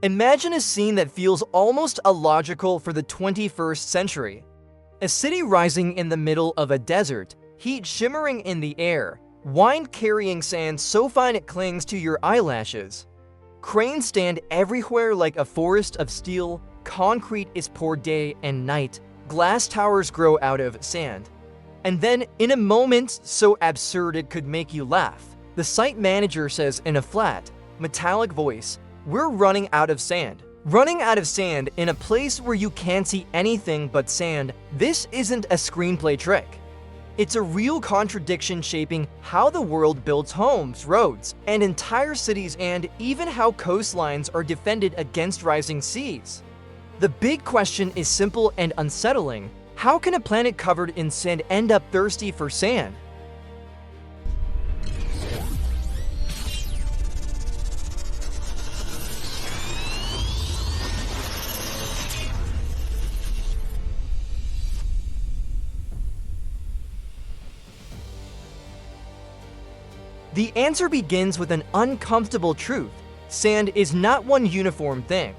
Imagine a scene that feels almost illogical for the 21st century. A city rising in the middle of a desert, heat shimmering in the air, wind carrying sand so fine it clings to your eyelashes. Cranes stand everywhere like a forest of steel, concrete is poured day and night, glass towers grow out of sand. And then, in a moment so absurd it could make you laugh, the site manager says in a flat, metallic voice, "We're running out of sand." Running out of sand in a place where you can't see anything but sand, this isn't a screenplay trick. It's a real contradiction shaping how the world builds homes, roads, and entire cities, and even how coastlines are defended against rising seas. The big question is simple and unsettling. How can a planet covered in sand end up thirsty for sand? The answer begins with an uncomfortable truth. Sand is not one uniform thing.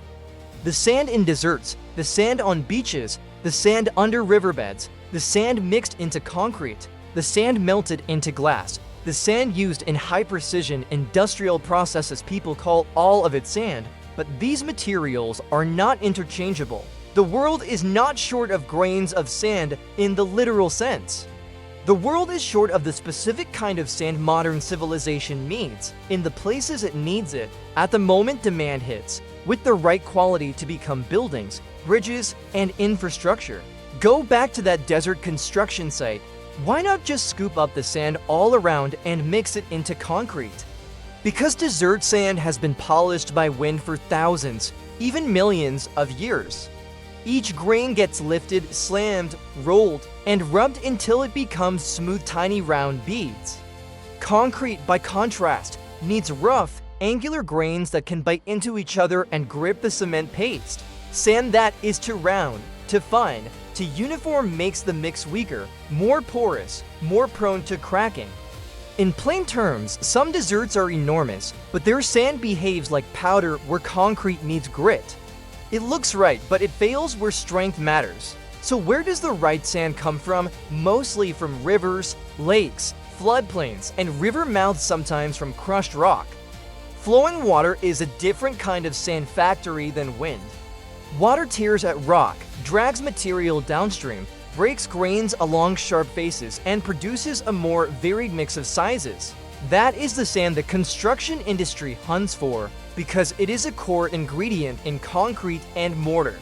The sand in deserts, the sand on beaches, the sand under riverbeds, the sand mixed into concrete, the sand melted into glass, the sand used in high-precision industrial processes, people call all of it sand, but these materials are not interchangeable. The world is not short of grains of sand in the literal sense. The world is short of the specific kind of sand modern civilization needs, in the places it needs it, at the moment demand hits, with the right quality to become buildings, bridges, and infrastructure. Go back to that desert construction site. Why not just scoop up the sand all around and mix it into concrete? Because desert sand has been polished by wind for thousands, even millions of years. Each grain gets lifted, slammed, rolled, and rubbed until it becomes smooth, tiny, round beads. Concrete, by contrast, needs rough, angular grains that can bite into each other and grip the cement paste. Sand that is too round, too fine, too uniform makes the mix weaker, more porous, more prone to cracking. In plain terms, some deserts are enormous, but their sand behaves like powder where concrete needs grit. It looks right, but it fails where strength matters. So where does the right sand come from? Mostly from rivers, lakes, floodplains, and river mouths, sometimes from crushed rock. Flowing water is a different kind of sand factory than wind. Water tears at rock, drags material downstream, breaks grains along sharp faces, and produces a more varied mix of sizes. That is the sand the construction industry hunts for, because it is a core ingredient in concrete and mortar.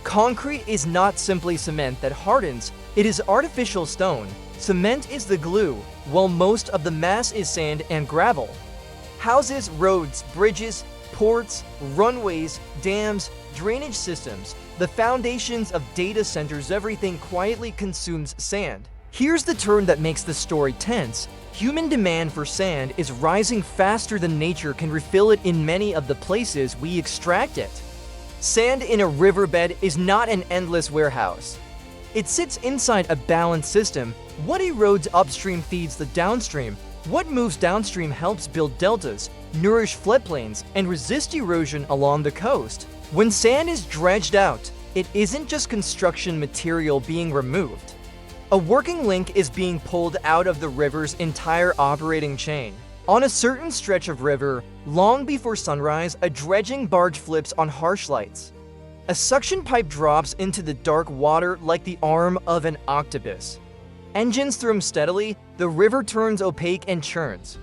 Concrete is not simply cement that hardens, it is artificial stone. Cement is the glue, while most of the mass is sand and gravel. Houses, roads, bridges, ports, runways, dams, drainage systems, the foundations of data centers, everything quietly consumes sand. Here's the turn that makes the story tense. Human demand for sand is rising faster than nature can refill it in many of the places we extract it. Sand in a riverbed is not an endless warehouse. It sits inside a balanced system. What erodes upstream feeds the downstream. What moves downstream helps build deltas, nourish floodplains, and resist erosion along the coast. When sand is dredged out, it isn't just construction material being removed. A working link is being pulled out of the river's entire operating chain. On a certain stretch of river, long before sunrise, a dredging barge flips on harsh lights. A suction pipe drops into the dark water like the arm of an octopus. Engines thrum steadily, the river turns opaque and churns.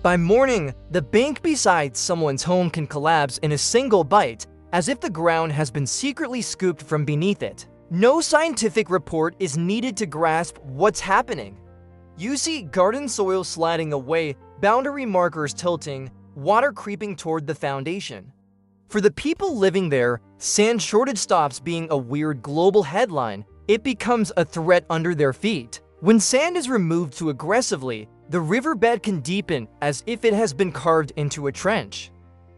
By morning, the bank beside someone's home can collapse in a single bite, as if the ground has been secretly scooped from beneath it. No scientific report is needed to grasp what's happening. You see garden soil sliding away, boundary markers tilting, water creeping toward the foundation. For the people living there, sand shortage stops being a weird global headline. It becomes a threat under their feet. When sand is removed too aggressively, the riverbed can deepen as if it has been carved into a trench.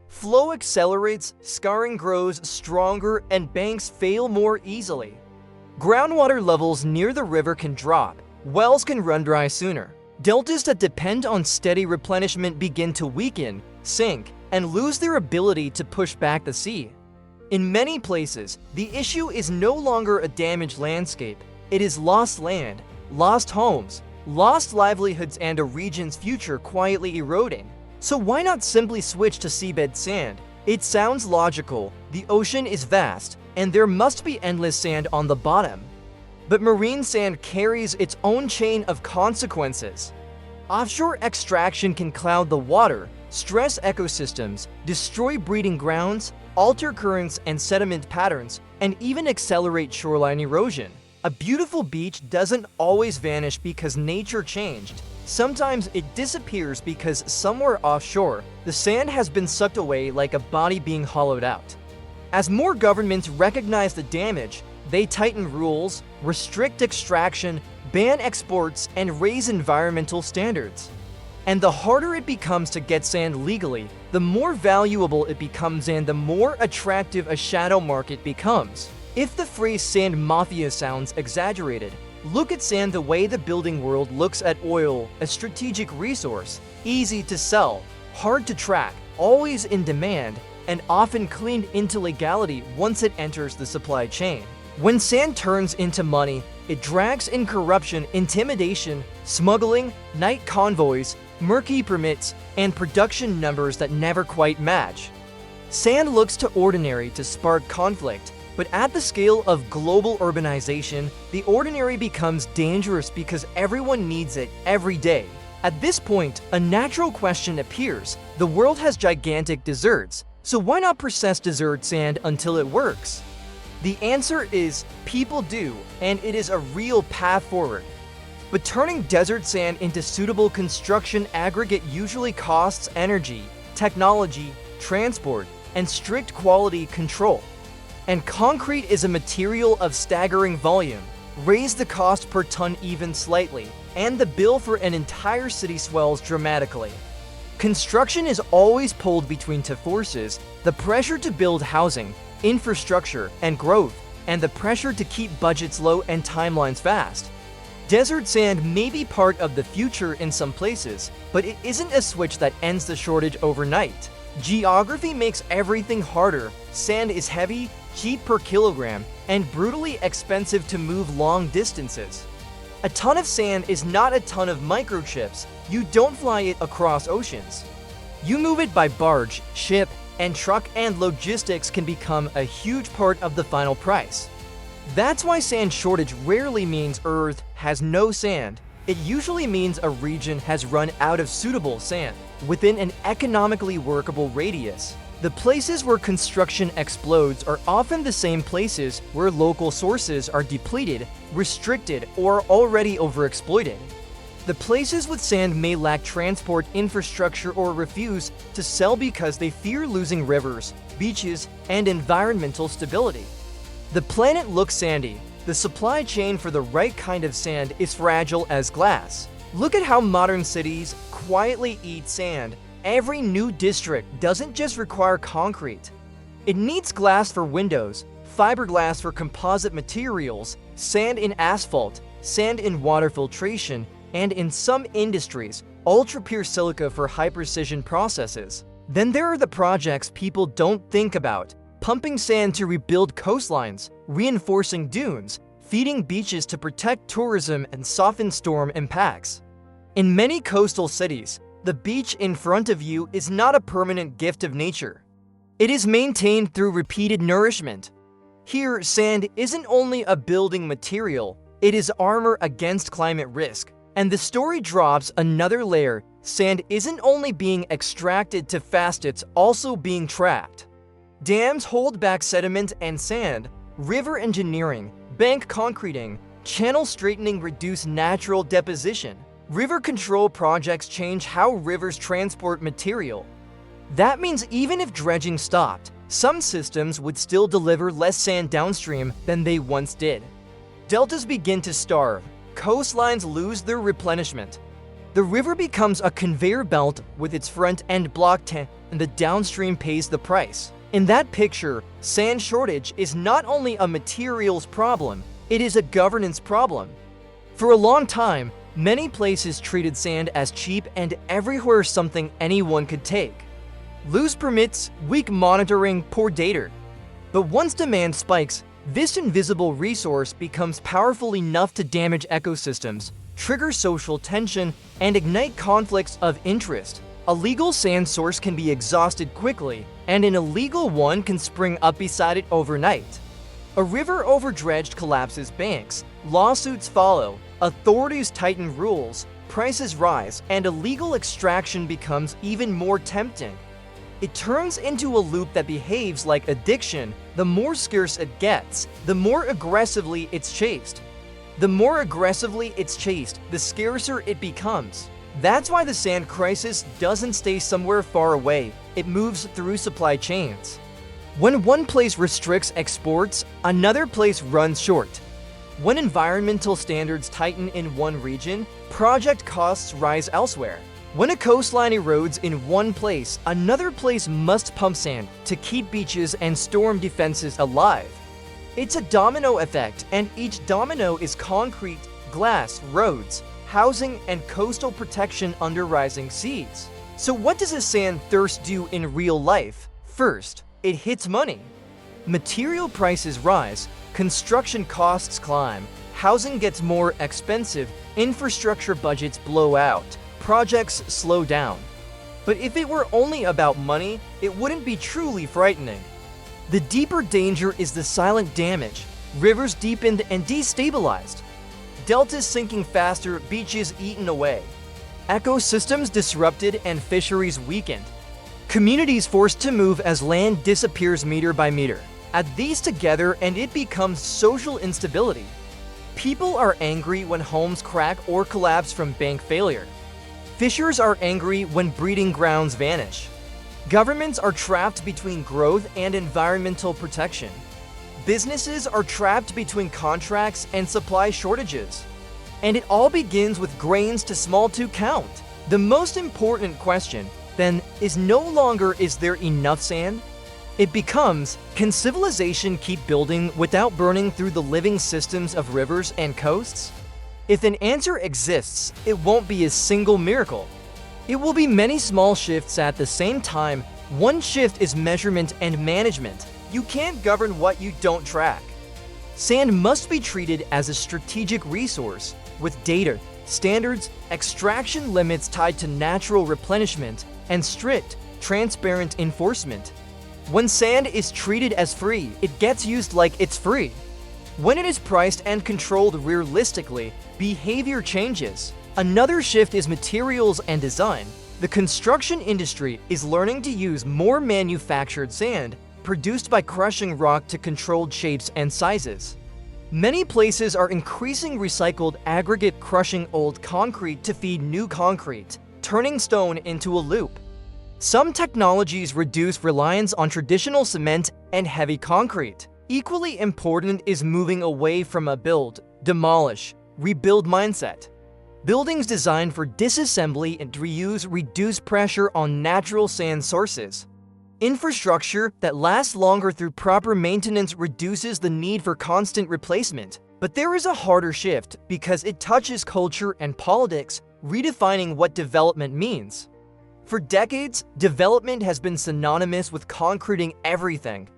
Flow accelerates, scarring grows stronger, and banks fail more easily. Groundwater levels near the river can drop, wells can run dry sooner. Deltas that depend on steady replenishment begin to weaken, sink, and lose their ability to push back the sea. In many places, the issue is no longer a damaged landscape. It is lost land, lost homes, lost livelihoods, and a region's future quietly eroding. So why not simply switch to seabed sand? It sounds logical. The ocean is vast, and there must be endless sand on the bottom. But marine sand carries its own chain of consequences. Offshore extraction can cloud the water, stress ecosystems, destroy breeding grounds, alter currents and sediment patterns, and even accelerate shoreline erosion. A beautiful beach doesn't always vanish because nature changed. Sometimes it disappears because somewhere offshore, the sand has been sucked away like a body being hollowed out. As more governments recognize the damage, they tighten rules, restrict extraction, ban exports, and raise environmental standards. And the harder it becomes to get sand legally, the more valuable it becomes and the more attractive a shadow market becomes. If the phrase sand mafia sounds exaggerated, look at sand the way the building world looks at oil, a strategic resource, easy to sell, hard to track, always in demand, and often cleaned into legality once it enters the supply chain. When sand turns into money, it drags in corruption, intimidation, smuggling, night convoys, murky permits, and production numbers that never quite match. Sand looks too ordinary to spark conflict, but at the scale of global urbanization, the ordinary becomes dangerous because everyone needs it every day. At this point, a natural question appears. The world has gigantic deserts, so why not process desert sand until it works? The answer is people do, and it is a real path forward. But turning desert sand into suitable construction aggregate usually costs energy, technology, transport, and strict quality control. And concrete is a material of staggering volume. Raise the cost per ton even slightly, and the bill for an entire city swells dramatically. Construction is always pulled between two forces: the pressure to build housing, infrastructure, and growth, and the pressure to keep budgets low and timelines fast. Desert sand may be part of the future in some places, but it isn't a switch that ends the shortage overnight. Geography makes everything harder. Sand is heavy, cheap per kilogram, and brutally expensive to move long distances. A ton of sand is not a ton of microchips. You don't fly it across oceans. You move it by barge, ship, and truck, and logistics can become a huge part of the final price. That's why sand shortage rarely means Earth has no sand. It usually means a region has run out of suitable sand within an economically workable radius. The places where construction explodes are often the same places where local sources are depleted, restricted, or already overexploited. The places with sand may lack transport infrastructure or refuse to sell because they fear losing rivers, beaches, and environmental stability. The planet looks sandy. The supply chain for the right kind of sand is fragile as glass. Look at how modern cities quietly eat sand. Every new district doesn't just require concrete. It needs glass for windows, fiberglass for composite materials, sand in asphalt, sand in water filtration, and in some industries, ultra-pure silica for high-precision processes. Then there are the projects people don't think about: pumping sand to rebuild coastlines, reinforcing dunes, feeding beaches to protect tourism and soften storm impacts. In many coastal cities, the beach in front of you is not a permanent gift of nature. It is maintained through repeated nourishment. Here, sand isn't only a building material, it is armor against climate risk. And the story drops another layer: sand isn't only being extracted too fast, it's also being trapped. Dams hold back sediment and sand, river engineering, bank concreting, channel straightening reduce natural deposition. River control projects change how rivers transport material. That means even if dredging stopped, some systems would still deliver less sand downstream than they once did. Deltas begin to starve. Coastlines lose their replenishment. The river becomes a conveyor belt with its front end blocked, and the downstream pays the price. In that picture, sand shortage is not only a materials problem, it is a governance problem. For a long time, many places treated sand as cheap and everywhere something anyone could take. Loose permits, weak monitoring, poor data. But once demand spikes, this invisible resource becomes powerful enough to damage ecosystems, trigger social tension, and ignite conflicts of interest. A legal sand source can be exhausted quickly, and an illegal one can spring up beside it overnight. A river overdredged collapses banks, lawsuits follow, authorities tighten rules, prices rise, and illegal extraction becomes even more tempting. It turns into a loop that behaves like addiction. The more scarce it gets, the more aggressively it's chased. The more aggressively it's chased, the scarcer it becomes. That's why the sand crisis doesn't stay somewhere far away. It moves through supply chains. When one place restricts exports, another place runs short. When environmental standards tighten in one region, project costs rise elsewhere. When a coastline erodes in one place, another place must pump sand to keep beaches and storm defenses alive. It's a domino effect, and each domino is concrete, glass, roads, housing, and coastal protection under rising seas. So what does a sand thirst do in real life? First, it hits money. Material prices rise, construction costs climb, housing gets more expensive, infrastructure budgets blow out, projects slow down. But if it were only about money, it wouldn't be truly frightening. The deeper danger is the silent damage. Rivers deepened and destabilized. Deltas sinking faster, beaches eaten away. Ecosystems disrupted and fisheries weakened. Communities forced to move as land disappears meter by meter. Add these together and it becomes social instability. People are angry when homes crack or collapse from bank failure. Fishers are angry when breeding grounds vanish. Governments are trapped between growth and environmental protection. Businesses are trapped between contracts and supply shortages. And it all begins with grains too small to count. The most important question, then, is no longer is there enough sand? It becomes, can civilization keep building without burning through the living systems of rivers and coasts? If an answer exists, it won't be a single miracle. It will be many small shifts at the same time. One shift is measurement and management. You can't govern what you don't track. Sand must be treated as a strategic resource, with data, standards, extraction limits tied to natural replenishment, and strict, transparent enforcement. When sand is treated as free, it gets used like it's free. When it is priced and controlled realistically, behavior changes. Another shift is materials and design. The construction industry is learning to use more manufactured sand, produced by crushing rock to controlled shapes and sizes. Many places are increasing recycled aggregate, crushing old concrete to feed new concrete, turning stone into a loop. Some technologies reduce reliance on traditional cement and heavy concrete. Equally important is moving away from a build, demolish, rebuild mindset. Buildings designed for disassembly and reuse reduce pressure on natural sand sources. Infrastructure that lasts longer through proper maintenance reduces the need for constant replacement. But there is a harder shift because it touches culture and politics, redefining what development means. For decades, development has been synonymous with concreting everything.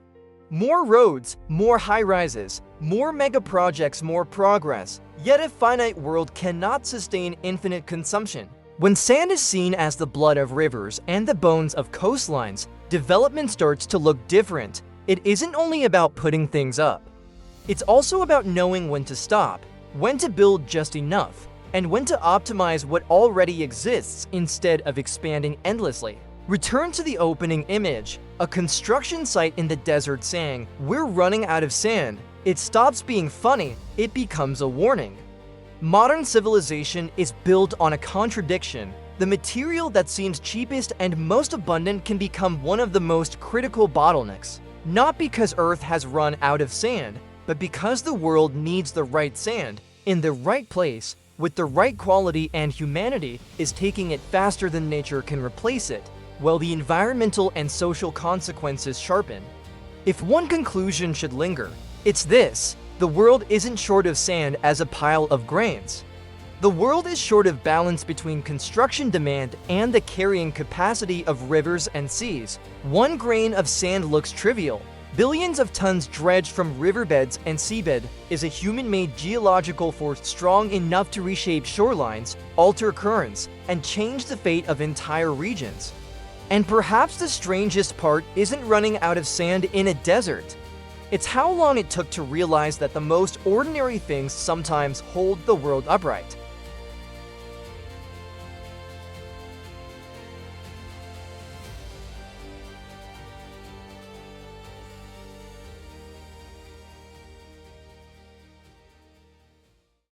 More roads, more high-rises, more mega projects, more progress. Yet a finite world cannot sustain infinite consumption. When sand is seen as the blood of rivers and the bones of coastlines, development starts to look different. It isn't only about putting things up. It's also about knowing when to stop, when to build just enough, and when to optimize what already exists instead of expanding endlessly. Return to the opening image. A construction site in the desert saying, "We're running out of sand." It stops being funny, it becomes a warning. Modern civilization is built on a contradiction. The material that seems cheapest and most abundant can become one of the most critical bottlenecks. Not because Earth has run out of sand, but because the world needs the right sand, in the right place, with the right quality, and humanity is taking it faster than nature can replace it, while the environmental and social consequences sharpen. If one conclusion should linger, it's this: the world isn't short of sand as a pile of grains. The world is short of balance between construction demand and the carrying capacity of rivers and seas. One grain of sand looks trivial. Billions of tons dredged from riverbeds and seabed is a human-made geological force strong enough to reshape shorelines, alter currents, and change the fate of entire regions. And perhaps the strangest part isn't running out of sand in a desert. It's how long it took to realize that the most ordinary things sometimes hold the world upright.